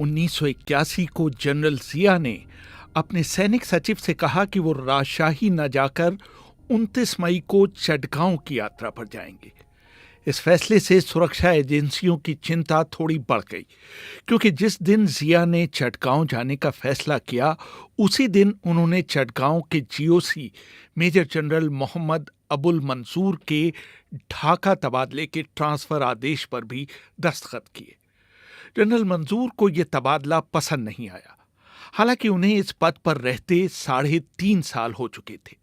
1981 को जनरल जिया ने अपने सैनिक सचिव से कहा कि वो राजशाही न जाकर 29 मई को चटगांव की यात्रा पर जाएंगे। इस फैसले से सुरक्षा एजेंसियों की चिंता थोड़ी बढ़ गई, क्योंकि जिस दिन जिया ने चटगांव जाने का फैसला किया उसी दिन उन्होंने चटगांव के GOC major general Mohammad Abul Mansur के ढाका तबादले के ट्रांसफर आदेश पर भी दस्तखत किए। जनरल मंसूर को यह तबादला पसंद नहीं आया, हालांकि उन्हें इस पद पर रहते 3.5 साल हो चुके थे।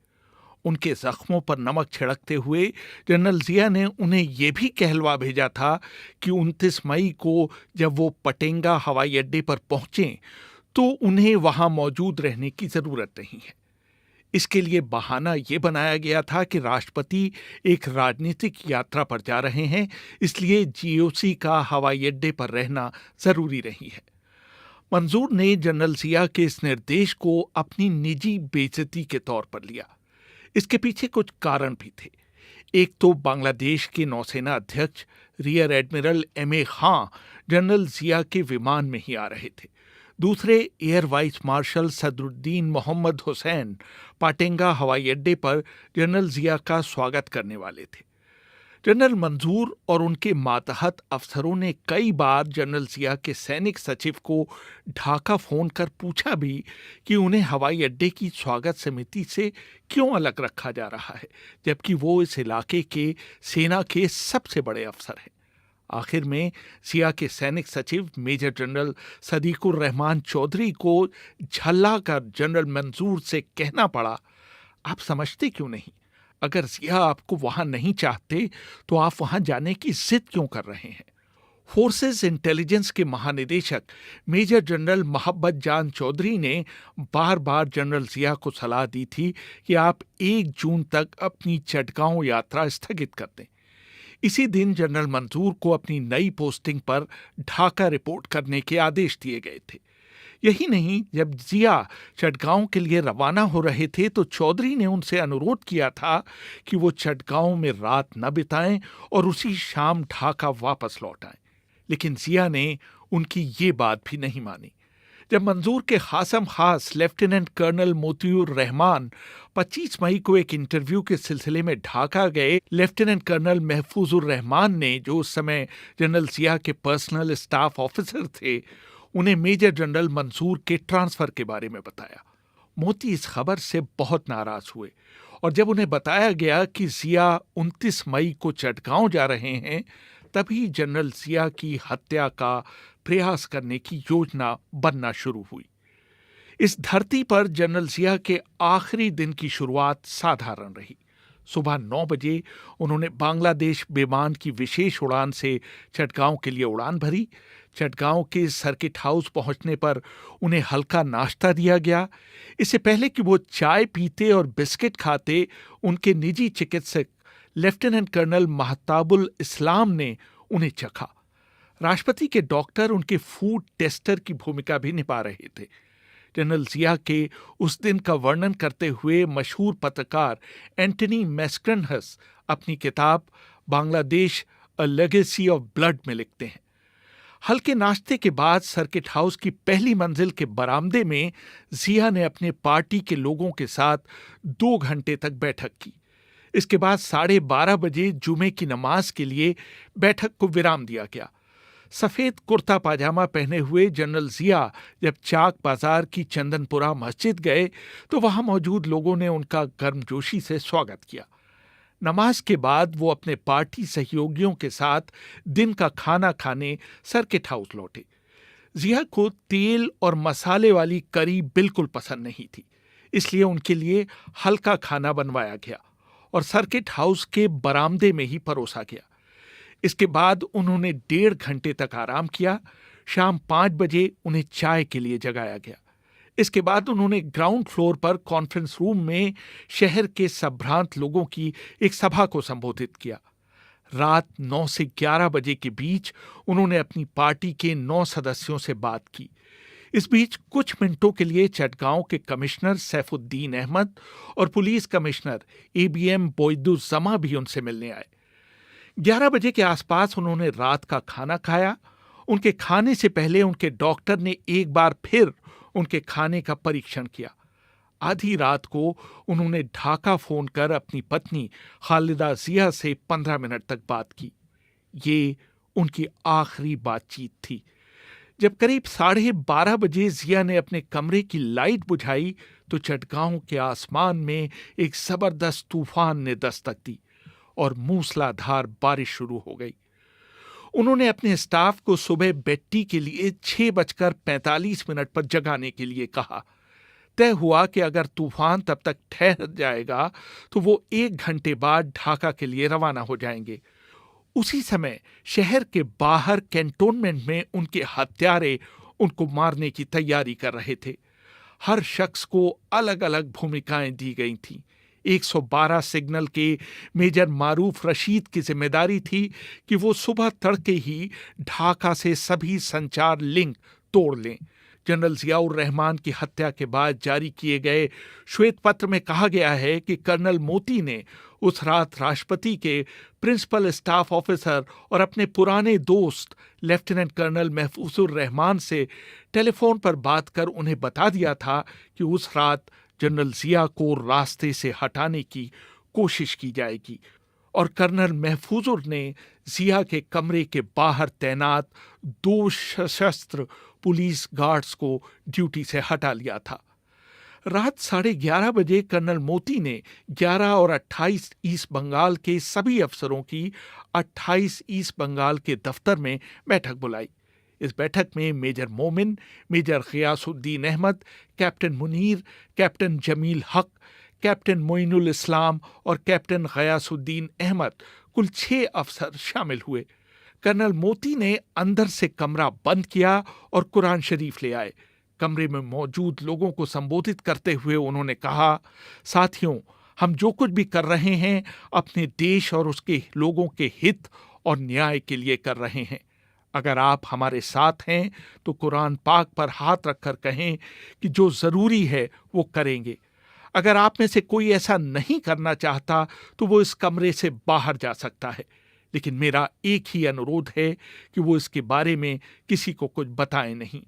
उनके जख्मों पर नमक छिड़कते हुए जनरल जिया ने उन्हें यह भी कहलवा भेजा था कि 29 मई को जब वो पटेंगा हवाई अड्डे पर पहुंचे तो उन्हें वहां मौजूद रहने की जरूरत नहीं है। इसके लिए बहाना यह बनाया गया था कि राष्ट्रपति एक राजनीतिक यात्रा पर जा रहे हैं, इसलिए जीओसी का हवाई अड्डे पर रहना जरूरी नहीं है। मंसूर ने जनरल जिया के इस निर्देश को अपनी निजी बेइज्जती के तौर पर लिया। इसके पीछे कुछ कारण भी थे। एक तो बांग्लादेश के नौसेना अध्यक्ष rear admiral M A. Khan general Zia के विमान में ही आ रहे थे। दूसरे, air vice marshal Sadruddin Mohammad Hussain Patenga हवाई अड्डे पर जनरल जिया का स्वागत करने वाले थे। जनरल मंसूर और उनके मातहत अफसरों ने कई बार जनरल जिया के सैनिक सचिव को ढाका फोन कर पूछा भी कि उन्हें हवाई अड्डे की स्वागत समिति से क्यों अलग रखा जा रहा है, जबकि वो इस इलाके के सेना के सबसे बड़े अफसर हैं। आखिर में जिया के सैनिक सचिव मेजर जनरल सदीकुर रहमान चौधरी को झल्ला कर जनरल मंसूर से कहना पड़ा, आप समझते क्यों नहीं? अगर जिया आपको वहां नहीं चाहते तो आप वहां जाने की जिद क्यों कर रहे हैं? फोर्सेस इंटेलिजेंस के महानिदेशक मेजर जनरल मोहब्बत जान चौधरी ने बार बार जनरल जिया को सलाह दी थी कि आप 1 जून तक अपनी चटगांव यात्रा स्थगित कर दें। इसी दिन जनरल मंसूर को अपनी नई पोस्टिंग पर ढाका रिपोर्ट करने के आदेश दिए गए थे। यही नहीं, जब जिया चटगांव के लिए रवाना हो रहे थे तो चौधरी ने उनसे अनुरोध किया था कि वो चटगांव में रात न बिताएं और उसी शाम ढाका वापस लौट आएं। लेकिन जिया ने उनकी ये बात भी नहीं मानी। जब मंसूर के खासम खास लेफ्टिनेंट कर्नल मोतियुर रहमान 25 मई को एक इंटरव्यू के सिलसिले में ढाका गए, लेफ्टिनेंट कर्नल महफूजुर रहमान ने, जो उस समय जनरल जिया के पर्सनल स्टाफ ऑफिसर थे, उन्हें मेजर जनरल मंसूर के ट्रांसफर के बारे में बताया। मोती इस खबर से बहुत नाराज हुए और जब उन्हें बताया गया कि जिया 29 मई को चटगांव जा रहे हैं, तभी जनरल जिया की हत्या का प्रयास करने की योजना बनना शुरू हुई। इस धरती पर जनरल जिया के आखिरी दिन की शुरुआत साधारण रही। सुबह 9 बजे उन्होंने बांग्लादेश विमान की विशेष उड़ान से चटगांव के लिए उड़ान भरी। चटगांव के सर्किट हाउस पहुंचने पर उन्हें हल्का नाश्ता दिया गया। इससे पहले कि वो चाय पीते और बिस्किट खाते, उनके निजी चिकित्सक लेफ्टिनेंट कर्नल महताबुल इस्लाम ने उन्हें चखा। राष्ट्रपति के डॉक्टर उनके फूड टेस्टर की भूमिका भी निभा रहे थे। जनरल जिया के उस दिन का वर्णन करते हुए मशहूर पत्रकार एंटनी मैस्क्रनहस अपनी किताब Bangladesh a legacy of blood में लिखते हैं, हल्के नाश्ते के बाद सर्किट हाउस की पहली मंजिल के बरामदे में जिया ने अपने पार्टी के लोगों के साथ 2 घंटे तक बैठक की। इसके बाद 12:30 बजे जुमे की नमाज के लिए बैठक को विराम दिया गया। सफेद कुर्ता पाजामा पहने हुए जनरल जिया जब चाक बाजार की चंदनपुरा मस्जिद गए तो वहां मौजूद लोगों ने उनका गर्मजोशी से स्वागत किया। नमाज के बाद वो अपने पार्टी सहयोगियों के साथ दिन का खाना खाने सर्किट हाउस लौटे। जिया को तेल और मसाले वाली करी बिल्कुल पसंद नहीं थी, इसलिए उनके लिए हल्का खाना बनवाया गया और सर्किट हाउस के बरामदे में ही परोसा गया। इसके बाद उन्होंने 1.5 घंटे तक आराम किया। शाम 5 बजे उन्हें चाय के लिए जगाया गया। इसके बाद उन्होंने ग्राउंड फ्लोर पर कॉन्फ्रेंस रूम में शहर के संभ्रांत लोगों की एक सभा को संबोधित किया। रात 9 से 11 बजे के बीच उन्होंने अपनी पार्टी के 9 सदस्यों से बात की। इस बीच कुछ मिनटों के लिए चटगांव के कमिश्नर सैफुद्दीन अहमद और पुलिस कमिश्नर ABM बोयदुज्जमा भी उनसे मिलने आए। 11 बजे के आसपास उन्होंने रात का खाना खाया। उनके खाने से पहले उनके डॉक्टर ने एक बार फिर उनके खाने का परीक्षण किया। आधी रात को उन्होंने ढाका फोन कर अपनी पत्नी खालिदा जिया से 15 मिनट तक बात की। ये उनकी आखिरी बातचीत थी। जब करीब 12:30 बजे जिया ने अपने कमरे की लाइट बुझाई तो चटगांव के आसमान में एक जबरदस्त तूफान ने दस्तक दी और मूसलाधार बारिश शुरू हो गई। उन्होंने अपने स्टाफ को सुबह बेट्टी के लिए 6:45 पर जगाने के लिए कहा। तय हुआ कि अगर तूफान तब तक ठहर जाएगा तो वो 1 घंटे बाद ढाका के लिए रवाना हो जाएंगे। उसी समय शहर के बाहर कैंटोनमेंट में उनके हत्यारे उनको मारने की तैयारी कर रहे थे। हर शख्स को अलग अलग भूमिकाएं दी गई थीं। 112 सिग्नल के मेजर मारूफ रशीद की जिम्मेदारी थी कि वो सुबह तड़के ही ढाका से सभी संचार लिंक तोड़ लें। जनरल जियाउर रहमान की हत्या के बाद जारी किए गए श्वेत पत्र में कहा गया है कि कर्नल मोती ने उस रात राष्ट्रपति के प्रिंसिपल स्टाफ ऑफिसर और अपने पुराने दोस्त लेफ्टिनेंट कर्नल महफूजुर रहमान से टेलीफोन पर बात कर उन्हें बता दिया था कि उस रात जनरल जिया को रास्ते से हटाने की कोशिश की जाएगी और कर्नल महफूजुर ने जिया के कमरे के बाहर तैनात 2 सशस्त्र पुलिस गार्ड्स को ड्यूटी से हटा लिया था। रात 11:30 बजे कर्नल मोती ने 11 और 28 ईस्ट बंगाल के सभी अफसरों की 28 ईस्ट बंगाल के दफ्तर में बैठक बुलाई। इस बैठक में major Momin, major Giasuddin Ahmed, captain Munir, captain Jamil Haq, captain Moinul इस्लाम और कैप्टन गियासुद्दीन अहमद कुल 6 अफसर शामिल हुए। कर्नल मोती ने अंदर से कमरा बंद किया और कुरान शरीफ ले आए। कमरे में मौजूद लोगों को संबोधित करते हुए उन्होंने कहा, साथियों, हम जो कुछ भी कर रहे हैं अपने देश और उसके लोगों के हित और न्याय के लिए कर रहे हैं। अगर आप हमारे साथ हैं तो कुरान पाक पर हाथ रखकर कहें कि जो जरूरी है वो करेंगे। अगर आप में से कोई ऐसा नहीं करना चाहता तो वो इस कमरे से बाहर जा सकता है, लेकिन मेरा एक ही अनुरोध है कि वो इसके बारे में किसी को कुछ बताएं नहीं।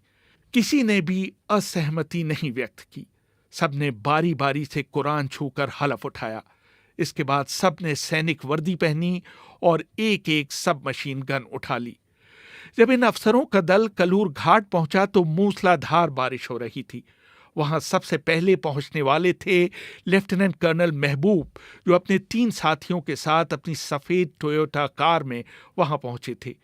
किसी ने भी असहमति नहीं व्यक्त की। सबने बारी बारी से कुरान छूकर हलफ उठाया। इसके बाद सबने सैनिक वर्दी पहनी और एक एक सब मशीन गन उठा ली। जब इन अफसरों का दल कलूर घाट पहुंचा तो मूसलाधार बारिश हो रही थी। वहां सबसे पहले पहुंचने वाले थे लेफ्टिनेंट कर्नल महबूब, जो अपने 3 साथियों के साथ अपनी सफेद टोयोटा कार में वहां पहुंचे थे।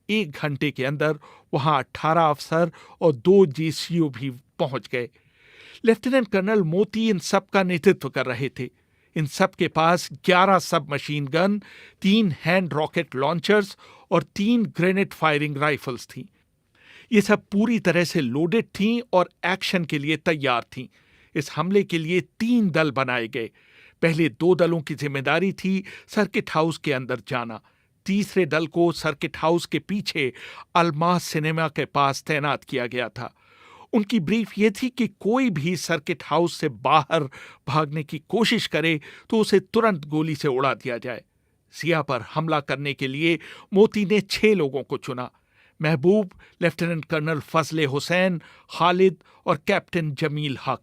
1 घंटे के अंदर वहां 18 अफसर और 2 जेसीओ भी पहुंच गए। लेफ्टिनेंट कर्नल मोती इन सब का नेतृत्व कर रहे थे। इन सब के पास 11 सब machine gun, 3 hand rocket launchers और 3 ग्रेनेड फायरिंग राइफल्स थीं। ये सब पूरी तरह से लोडेड थीं और एक्शन के लिए तैयार थीं। इस हमले के लिए 3 दल बनाए गए। पहले 2 दलों की जिम्मेदारी थी सर्किट हाउस के अंदर जाना। तीसरे दल को सर्किट हाउस के पीछे अलमास सिनेमा के पास तैनात किया गया था। उनकी ब्रीफ ये थी कि कोई भी सर्किट हाउस से बाहर भागने की कोशिश करे तो उसे तुरंत गोली से उड़ा दिया जाए। जिया पर हमला करने के लिए मोती ने 6 लोगों को चुना। महबूब, लेफ्टिनेंट कर्नल फजले हुसैन, खालिद और कैप्टन जमील हक,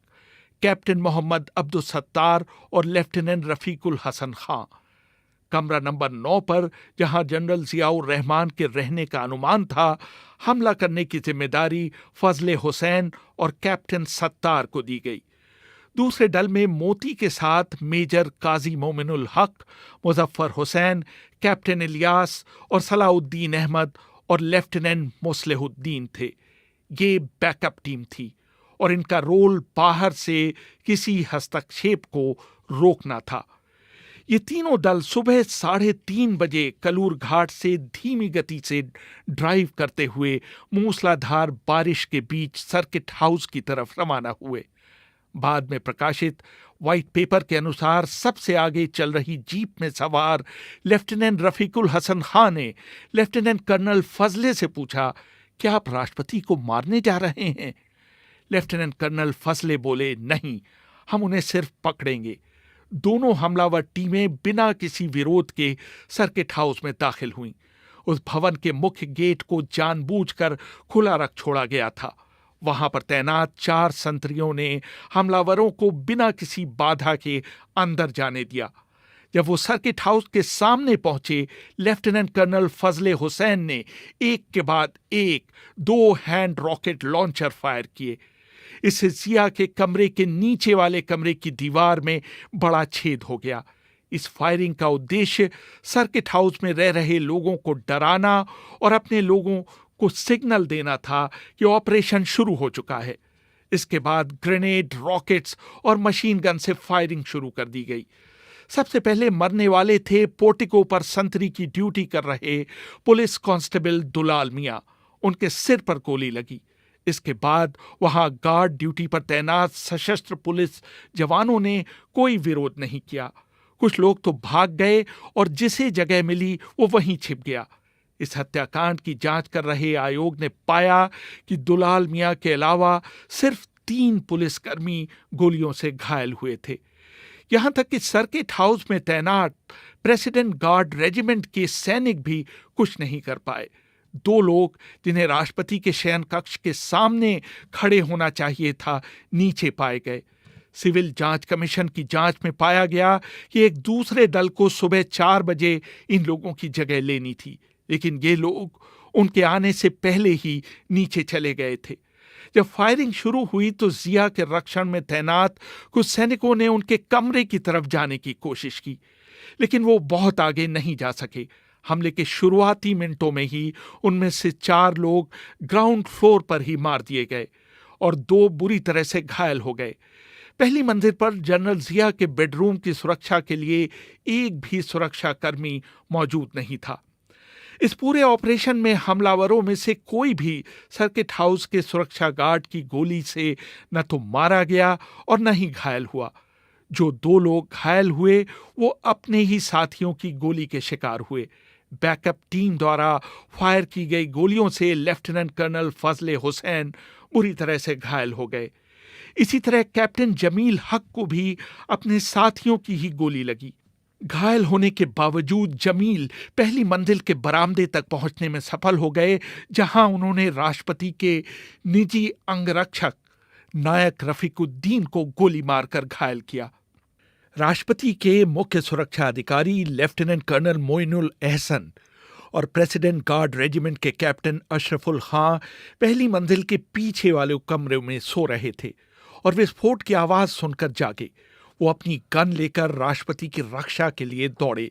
कैप्टन मोहम्मद अब्दुल सत्तार और लेफ्टिनेंट रफीकुल हसन खां। कमरा नंबर 9 पर, जहां जनरल जियाउर रहमान के रहने का अनुमान था, हमला करने की जिम्मेदारी फजले हुसैन और कैप्टन सत्तार को दी गई। दूसरे दल में मोती के साथ मेजर काजी मोमिनुल हक, मुजफ्फर हुसैन, कैप्टन इलियास और सलाउद्दीन अहमद और लेफ्टिनेंट मुस्लिहुद्दीन थे। ये बैकअप टीम थी और इनका रोल बाहर से किसी हस्तक्षेप को रोकना था। ये तीनों दल सुबह 3:30 बजे कलूर घाट से धीमी गति से ड्राइव करते हुए मूसलाधार बारिश के बीच सर्किट हाउस की तरफ रवाना हुए। बाद में प्रकाशित व्हाइट पेपर के अनुसार सबसे आगे चल रही जीप में सवार लेफ्टिनेंट रफीकुल हसन खान ने लेफ्टिनेंट कर्नल फजले से पूछा, क्या आप राष्ट्रपति को मारने जा रहे हैं? लेफ्टिनेंट कर्नल फजले बोले, नहीं, हम उन्हें सिर्फ पकड़ेंगे। दोनों हमलावर टीमें बिना किसी विरोध के सर्किट हाउस में दाखिल हुईं। उस भवन के मुख्य गेट को जानबूझकर खुला रख छोड़ा गया था। वहां पर तैनात 4 संतरियों ने हमलावरों को बिना किसी बाधा के अंदर जाने दिया। जब वो सर्किट हाउस के सामने पहुंचे, लेफ्टिनेंट कर्नल फजले हुसैन ने एक के बाद एक 2 हैंड रॉकेट लॉन्चर फायर किए। इससे जिया के कमरे के नीचे वाले कमरे की दीवार में बड़ा छेद हो गया। इस फायरिंग का उद्देश्य सर्किट हाउस में रह रहे लोगों को डराना और अपने लोगों को सिग्नल देना था कि ऑपरेशन शुरू हो चुका है। इसके बाद ग्रेनेड, रॉकेट्स और मशीन गन से फायरिंग शुरू कर दी गई। सबसे पहले मरने वाले थे पोर्टिको पर संतरी की ड्यूटी कर रहे पुलिस कांस्टेबल दुलाल मियां। उनके सिर पर गोली लगी। इसके बाद वहां गार्ड ड्यूटी पर तैनात सशस्त्र पुलिस जवानों ने कोई विरोध नहीं किया। कुछ लोग तो भाग गए और जिसे जगह मिली वो वहीं छिप गया। इस हत्याकांड की जांच कर रहे आयोग ने पाया कि दुलाल मियां के अलावा सिर्फ 3 पुलिसकर्मी गोलियों से घायल हुए थे। यहां तक कि सर्किट हाउस में तैनात प्रेसिडेंट गार्ड रेजिमेंट के सैनिक भी कुछ नहीं कर पाए। 2 लोग जिन्हें राष्ट्रपति के शयन कक्ष के सामने खड़े होना चाहिए था, नीचे पाए गए। सिविल जांच कमीशन की जांच में पाया गया कि एक दूसरे दल को सुबह 4 बजे इन लोगों की जगह लेनी थी, लेकिन ये लोग उनके आने से पहले ही नीचे चले गए थे। जब फायरिंग शुरू हुई तो जिया के रक्षण में तैनात कुछ सैनिकों ने उनके कमरे की तरफ जाने की कोशिश की, लेकिन वो बहुत आगे नहीं जा सके। हमले के शुरुआती मिनटों में ही उनमें से 4 लोग ग्राउंड फ्लोर पर ही मार दिए गए और 2 बुरी तरह से घायल हो गए। पहली मंजिल पर जनरल जिया के बेडरूम की सुरक्षा के लिए एक भी सुरक्षाकर्मी मौजूद नहीं था। इस पूरे ऑपरेशन में हमलावरों में से कोई भी सर्किट हाउस के सुरक्षा गार्ड की गोली से न तो मारा गया और न ही घायल हुआ। जो 2 लोग घायल हुए वो अपने ही साथियों की गोली के शिकार हुए। बैकअप टीम द्वारा फायर की गई गोलियों से लेफ्टिनेंट कर्नल फजले हुसैन बुरी तरह से घायल हो गए। इसी तरह कैप्टन जमील हक को भी अपने साथियों की ही गोली लगी। घायल होने के बावजूद जमील पहली मंजिल के बरामदे तक पहुंचने में सफल हो गए, जहां उन्होंने राष्ट्रपति के निजी अंगरक्षक नायक रफीकुद्दीन को गोली मारकर घायल किया। राष्ट्रपति के मुख्य सुरक्षा अधिकारी लेफ्टिनेंट कर्नल मोइनुल एहसन और प्रेसिडेंट गार्ड रेजिमेंट के कैप्टन अशरफुल खां पहली मंजिल के पीछे वाले कमरे में सो रहे थे और विस्फोट की आवाज सुनकर जागे। वो अपनी गन लेकर राष्ट्रपति की रक्षा के लिए दौड़े,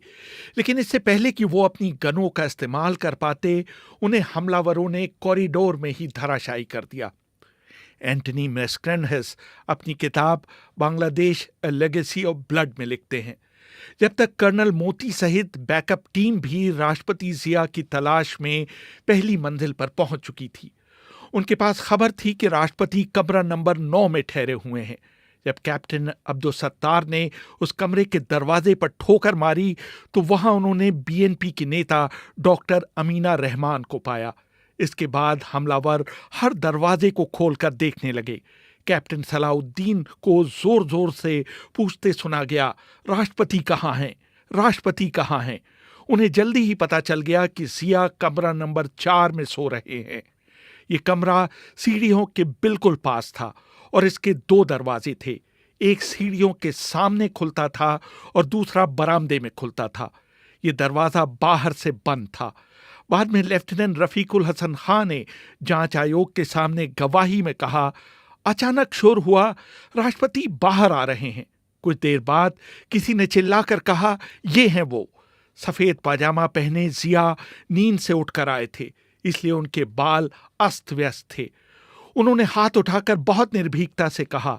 लेकिन इससे पहले कि वो अपनी गनों का इस्तेमाल कर पाते, उन्हें हमलावरों ने कॉरिडोर में ही धराशायी कर दिया। एंटनी मैस्क्रनहस अपनी किताब Bangladesh a legacy of blood में लिखते हैं, जब तक कर्नल मोती सहित बैकअप टीम भी राष्ट्रपति जिया की तलाश में पहली मंजिल पर पहुंच चुकी थी। उनके पास खबर थी कि राष्ट्रपति कमरा नंबर 9 में ठहरे हुए हैं। जब कैप्टन अब्दुल सत्तार ने उस कमरे के दरवाजे पर ठोकर मारी तो वहां उन्होंने बीएनपी की नेता डॉक्टर अमीना रहमान को पाया। इसके बाद हमलावर हर दरवाजे को खोलकर देखने लगे। कैप्टन सलाउद्दीन को जोर जोर से पूछते सुना गया, राष्ट्रपति कहाँ हैं? राष्ट्रपति कहाँ हैं? उन्हें जल्दी ही पता चल गया कि जिया कमरा नंबर 4 में सो रहे हैं। ये कमरा सीढ़ियों के बिल्कुल पास था और इसके 2 दरवाजे थे। एक सीढ़ियों के सामने खुलता था और दूसरा बरामदे में खुलता था। ये दरवाजा बाहर से बंद था। बाद में लेफ्टिनेंट रफीकुल हसन खां ने जांच आयोग के सामने गवाही में कहा, अचानक शोर हुआ, राष्ट्रपति बाहर आ रहे हैं। कुछ देर बाद किसी ने चिल्लाकर कहा, ये हैं वो। सफेद पाजामा पहने जिया नींद से उठकर आए थे, इसलिए उनके बाल अस्त व्यस्त थे। उन्होंने हाथ उठाकर बहुत निर्भीकता से कहा,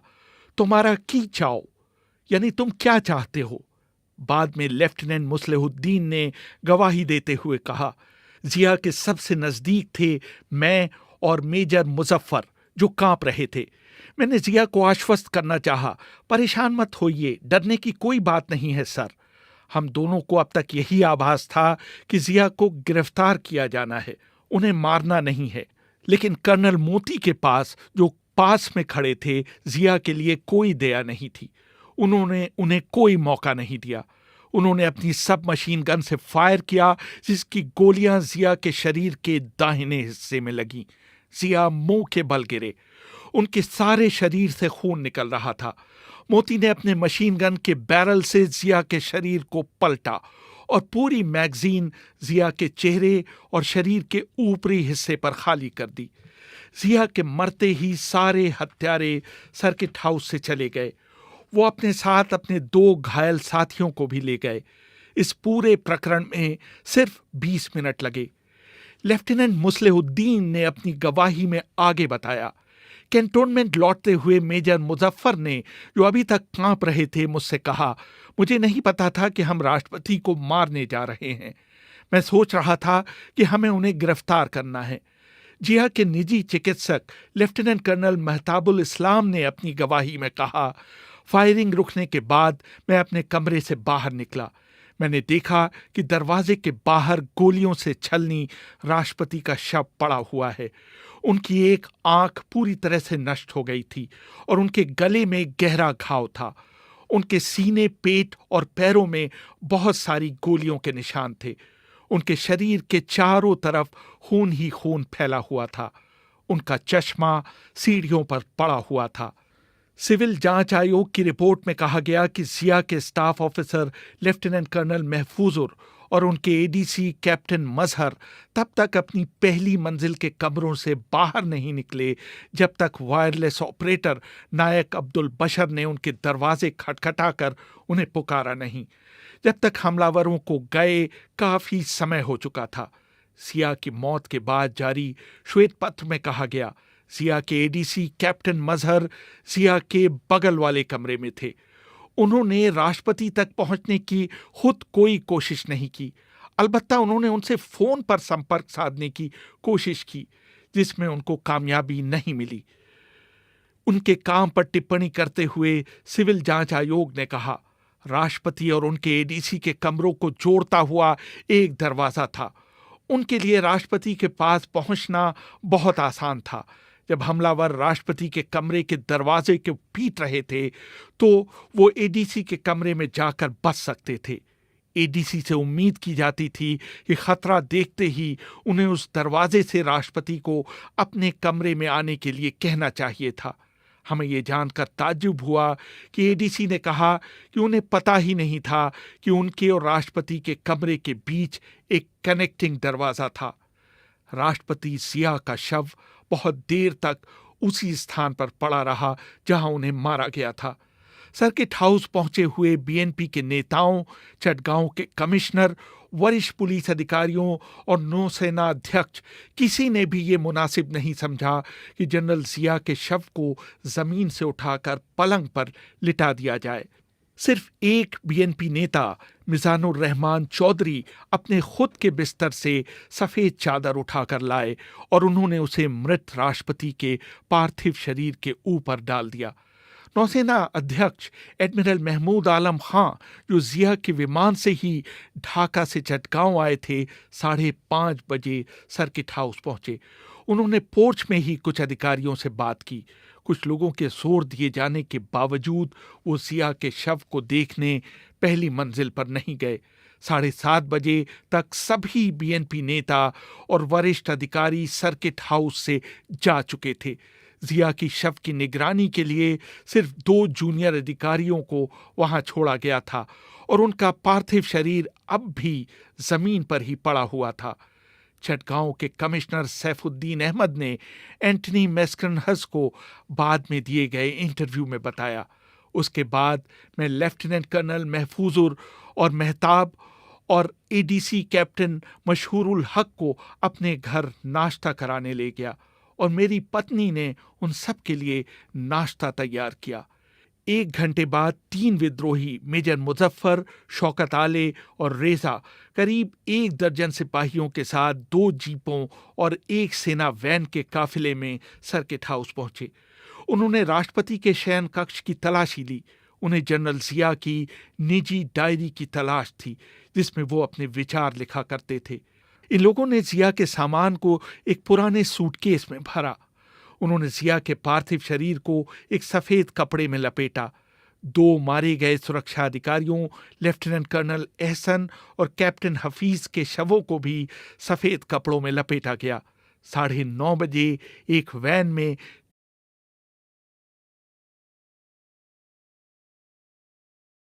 तुम्हारा की चाहो, यानी तुम क्या चाहते हो? बाद में लेफ्टिनेंट मुस्लिहुद्दीन ने गवाही देते हुए कहा, जिया के सबसे नजदीक थे मैं और मेजर मुजफ्फर, जो कांप रहे थे। मैंने जिया को आश्वस्त करना चाहा, परेशान मत होइए, डरने की कोई बात नहीं है सर। हम दोनों को अब तक यही आभास था कि जिया को गिरफ्तार किया जाना है, उन्हें मारना नहीं है। लेकिन कर्नल मोती के पास, जो पास में खड़े थे, जिया के लिए कोई दया नहीं थी। उन्होंने उन्हें कोई मौका नहीं दिया। उन्होंने अपनी सब मशीन गन से फायर किया, जिसकी गोलियां जिया के शरीर के दाहिने हिस्से में लगीं। जिया मुंह के बल गिरे। उनके सारे शरीर से खून निकल रहा था। मोती ने अपने मशीन गन के बैरल से जिया के शरीर को पलटा और पूरी मैगजीन जिया के चेहरे और शरीर के ऊपरी हिस्से पर खाली कर दी। जिया के मरते ही सारे हत्यारे सर्किट हाउस से चले गए। वो अपने साथ अपने 2 घायल साथियों को भी ले गए। इस पूरे प्रकरण में सिर्फ 20 मिनट लगे। लेफ्टिनेंट मुस्लिहुद्दीन ने अपनी गवाही में आगे बताया, कैंटोनमेंट लौटते हुए मेजर मुजफ्फर ने, जो अभी तक कांप रहे थे, मुझसे कहा, मुझे नहीं पता था कि हम राष्ट्रपति को मारने जा रहे हैं। मैं सोच रहा था कि हमें उन्हें गिरफ्तार करना है। जिया के निजी चिकित्सक लेफ्टिनेंट कर्नल महताबुल इस्लाम ने अपनी गवाही में कहा, फायरिंग रुकने के बाद मैं अपने कमरे से बाहर निकला। मैंने देखा कि दरवाजे के बाहर गोलियों से छलनी राष्ट्रपति का शव पड़ा हुआ है। उनकी एक आंख पूरी तरह से नष्ट हो गई थी और उनके गले में गहरा घाव था। उनके सीने, पेट और पैरों में बहुत सारी गोलियों के निशान थे। उनके शरीर के चारों तरफ खून ही खून फैला हुआ था। उनका चश्मा सीढ़ियों पर पड़ा हुआ था। सिविल जांच आयोग की रिपोर्ट में कहा गया कि जिया के staff officer lieutenant colonel Mahfuzur और उनके एडीसी कैप्टन मजहर तब तक अपनी पहली मंजिल के कमरों से बाहर नहीं निकले जब तक वायरलेस ऑपरेटर नायक अब्दुल बशर ने उनके दरवाजे खटखटाकर उन्हें पुकारा नहीं। जब तक हमलावरों को गए काफी समय हो चुका था। जिया की मौत के बाद जारी श्वेत पत्र में कहा गया, जिया के एडीसी कैप्टन मजहर जिया के बगल वाले कमरे में थे। उन्होंने राष्ट्रपति तक पहुंचने की खुद कोई कोशिश नहीं की। अलबत्ता उन्होंने उनसे फोन पर संपर्क साधने की कोशिश की, जिसमें उनको कामयाबी नहीं मिली। उनके काम पर टिप्पणी करते हुए सिविल जांच आयोग ने कहा, राष्ट्रपति और उनके एडीसी के कमरों को जोड़ता हुआ एक दरवाजा था। उनके लिए राष्ट्रपति के पास पहुंचना बहुत आसान था। जब हमलावर राष्ट्रपति के कमरे के दरवाजे को पीट रहे थे तो वो एडीसी के कमरे में जाकर बच सकते थे। एडीसी से उम्मीद की जाती थी कि खतरा देखते ही उन्हें उस दरवाजे से राष्ट्रपति को अपने कमरे में आने के लिए कहना चाहिए था। हमें ये जानकर ताज्जुब हुआ कि एडीसी ने कहा कि उन्हें पता ही नहीं था कि उनके और राष्ट्रपति के कमरे के बीच एक कनेक्टिंग दरवाजा था। राष्ट्रपति जिया का शव बहुत देर तक उसी स्थान पर पड़ा रहा जहां उन्हें मारा गया था। सर्किट हाउस पहुंचे हुए बीएनपी के नेताओं, चटगांव के कमिश्नर, वरिष्ठ पुलिस अधिकारियों और नौसेना अध्यक्ष किसी ने भी ये मुनासिब नहीं समझा कि जनरल जिया के शव को जमीन से उठाकर पलंग पर लिटा दिया जाए। सिर्फ एक बीएनपी नेता मिजानुर रहमान चौधरी अपने खुद के बिस्तर से सफेद चादर उठाकर लाए और उन्होंने उसे मृत राष्ट्रपति के पार्थिव शरीर के ऊपर डाल दिया। नौसेना अध्यक्ष एडमिरल महमूद आलम खां, जो जिया के विमान से ही ढाका से चटगांव आए थे, 5:30 बजे सर्किट हाउस पहुंचे। उन्होंने पोर्च में ही कुछ अधिकारियों से बात की। कुछ लोगों के जोर दिए जाने के बावजूद वो जिया के शव को देखने पहली मंजिल पर नहीं गए। 7:30 बजे तक सभी बीएनपी नेता और वरिष्ठ अधिकारी सर्किट हाउस से जा चुके थे। जिया की शव की निगरानी के लिए सिर्फ 2 जूनियर अधिकारियों को वहां छोड़ा गया था और उनका पार्थिव शरीर अब भी जमीन पर ही पड़ा हुआ था। चटगांव के कमिश्नर सैफुद्दीन अहमद ने एंटनी मैस्करनहस को बाद में दिए गए इंटरव्यू में बताया, उसके बाद मैं लेफ्टिनेंट कर्नल महफूजुर और मेहताब और एडीसी कैप्टन मशहूरुल हक को अपने घर नाश्ता कराने ले गया और मेरी पत्नी ने उन सब के लिए नाश्ता तैयार किया। 1 घंटे बाद 3 विद्रोही मेजर मुजफ्फर, शौकत आले और रेजा करीब 1 दर्जन सिपाहियों के साथ 2 जीपों और 1 सेना वैन के काफिले में सर्किट हाउस पहुंचे। उन्होंने राष्ट्रपति के शयन कक्ष की तलाशी ली। उन्हें जनरल जिया की निजी डायरी की तलाश थी जिसमें वो अपने विचार लिखा करते थे। इन लोगों ने जिया के सामान को एक पुराने सूटकेस में भरा। उन्होंने जिया के पार्थिव शरीर को एक सफेद कपड़े में लपेटा। 2 मारे गए सुरक्षा अधिकारियों लेफ्टिनेंट कर्नल एहसन और कैप्टन हफीज के शवों को भी सफेद कपड़ों में लपेटा गया। 9:30 बजे एक वैन में